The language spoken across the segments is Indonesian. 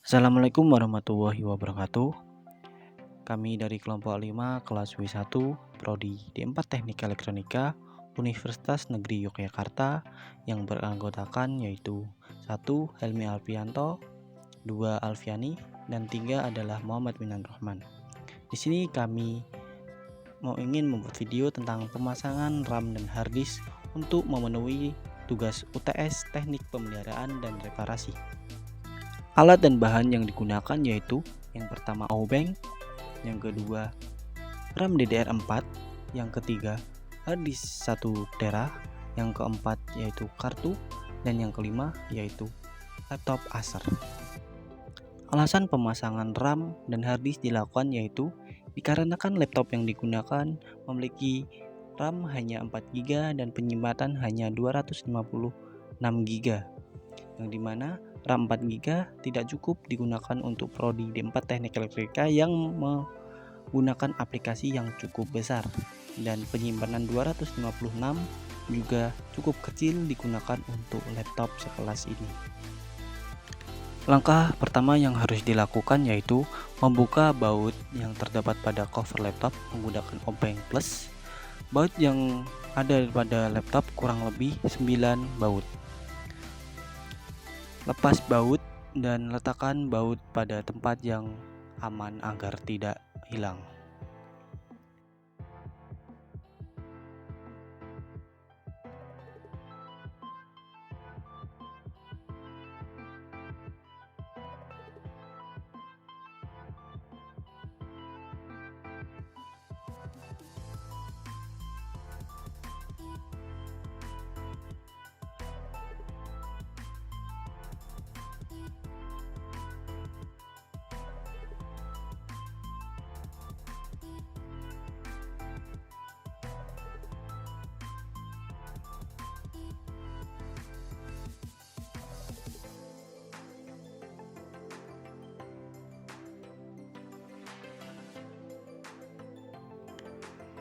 Assalamualaikum warahmatullahi wabarakatuh. Kami dari kelompok 5 kelas W1 Prodi D4 Teknik Elektronika Universitas Negeri Yogyakarta yang beranggotakan yaitu 1. Helmi Alfianto, 2. Alfiani, dan 3 adalah Muhammad Minan Rahman. Di sini kami ingin membuat video tentang pemasangan RAM dan harddisk untuk memenuhi tugas UTS Teknik Pemeliharaan dan Reparasi. Alat dan bahan yang digunakan yaitu yang pertama Obeng, yang kedua RAM DDR4, yang ketiga harddisk 1 tera, yang keempat yaitu kartu, dan yang kelima yaitu laptop Acer. Alasan pemasangan RAM dan harddisk dilakukan yaitu dikarenakan laptop yang digunakan memiliki RAM hanya 4GB dan penyimpanan hanya 256GB, yang dimana RAM 4GB tidak cukup digunakan untuk Prodi D4 Teknik Elektronika yang menggunakan aplikasi yang cukup besar, dan penyimpanan 256 juga cukup kecil digunakan untuk laptop sekelas ini. Langkah pertama yang harus dilakukan yaitu membuka baut yang terdapat pada cover laptop menggunakan Obeng Plus. Baut yang ada pada laptop kurang lebih 9 baut. Lepas baut dan letakkan baut pada tempat yang aman agar tidak hilang.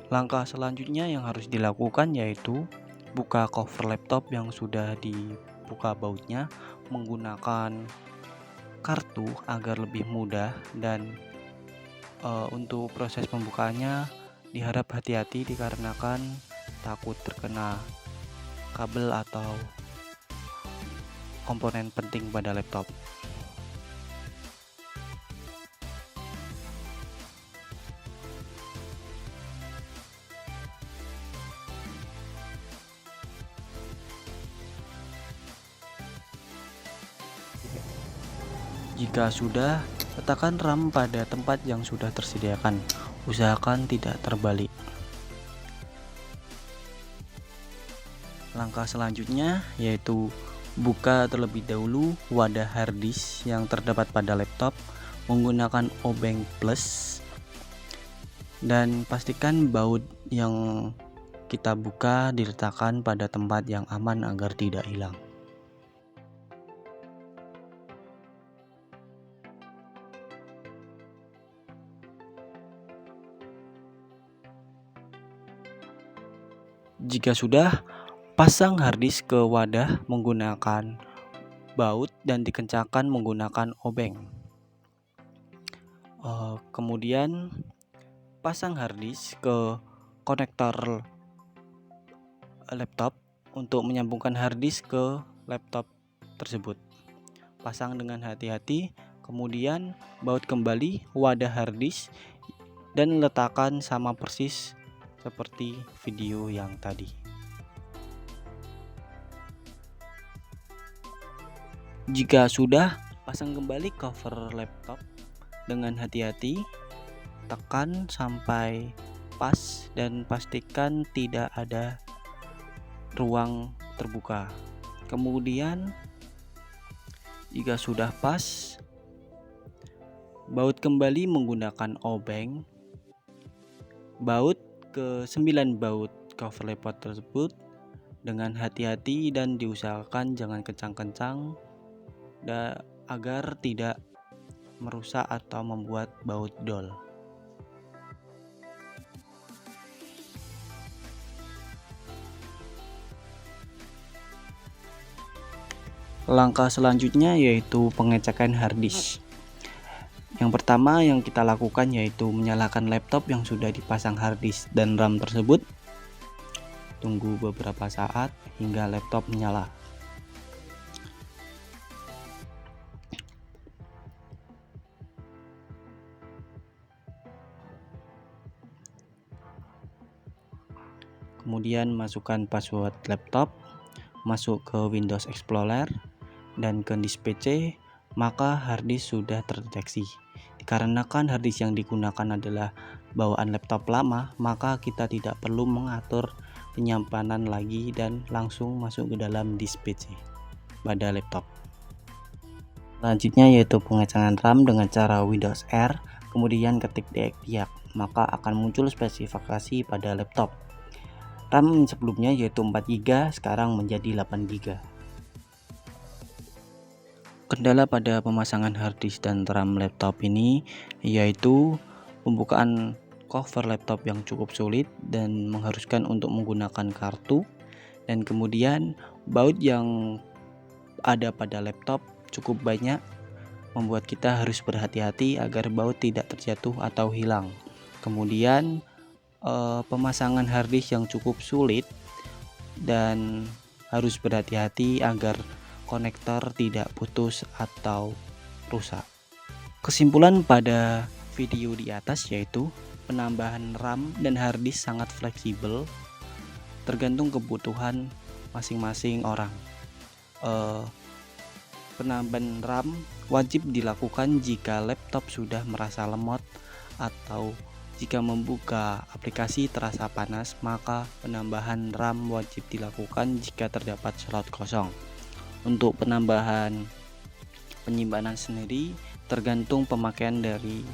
Langkah selanjutnya yang harus dilakukan yaitu buka cover laptop yang sudah dibuka bautnya menggunakan kartu agar lebih mudah, dan untuk proses pembukaannya diharap hati-hati dikarenakan takut terkena kabel atau komponen penting pada laptop. Jika sudah, letakkan RAM pada tempat yang sudah tersediakan. Usahakan tidak terbalik. Langkah selanjutnya yaitu buka terlebih dahulu wadah harddisk yang terdapat pada laptop menggunakan Obeng Plus, dan pastikan baut yang kita buka diletakkan pada tempat yang aman agar tidak hilang. Jika sudah, pasang harddisk ke wadah menggunakan baut dan dikencangkan menggunakan obeng. Kemudian pasang harddisk ke konektor laptop untuk menyambungkan harddisk ke laptop tersebut. Pasang dengan hati-hati, kemudian baut kembali wadah harddisk dan letakkan sama persis seperti video yang tadi. Jika sudah, pasang kembali cover laptop dengan hati-hati, tekan sampai pas dan pastikan tidak ada ruang terbuka. Kemudian jika sudah pas, baut kembali menggunakan obeng, baut ke 9 baut cover laptop tersebut dengan hati-hati dan diusahakan jangan kencang-kencang agar tidak merusak atau membuat baut dol. Langkah selanjutnya yaitu pengecekan harddisk. Yang pertama yang kita lakukan yaitu menyalakan laptop yang sudah dipasang harddisk dan RAM tersebut. Tunggu beberapa saat hingga laptop menyala. Kemudian masukkan password laptop, masuk ke Windows Explorer dan ke disk PC, maka harddisk sudah terdeteksi. Dikarenakan harddisk yang digunakan adalah bawaan laptop lama, maka kita tidak perlu mengatur penyimpanan lagi dan langsung masuk ke dalam disk PC pada laptop. Selanjutnya yaitu pengecangan RAM dengan cara Windows R, kemudian ketik diak, maka akan muncul spesifikasi pada laptop. RAM sebelumnya yaitu 4GB, sekarang menjadi 8GB. Kendala pada pemasangan harddisk dan RAM laptop ini yaitu pembukaan cover laptop yang cukup sulit dan mengharuskan untuk menggunakan kartu, dan kemudian baut yang ada pada laptop cukup banyak, membuat kita harus berhati-hati agar baut tidak terjatuh atau hilang. Kemudian pemasangan harddisk yang cukup sulit dan harus berhati-hati agar konektor tidak putus atau rusak. Kesimpulan pada video di atas yaitu penambahan RAM dan harddisk sangat fleksibel, tergantung kebutuhan masing-masing orang. Penambahan RAM wajib dilakukan jika laptop sudah merasa lemot atau jika membuka aplikasi terasa panas, maka penambahan RAM wajib dilakukan jika terdapat slot kosong. Untuk penambahan penyimpanan sendiri tergantung pemakaian dari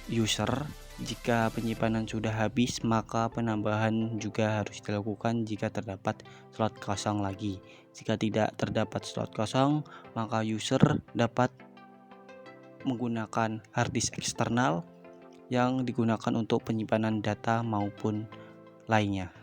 user. Jika penyimpanan sudah habis, maka penambahan juga harus dilakukan jika terdapat slot kosong lagi. Jika tidak terdapat slot kosong, maka user dapat menggunakan harddisk eksternal yang digunakan untuk penyimpanan data maupun lainnya.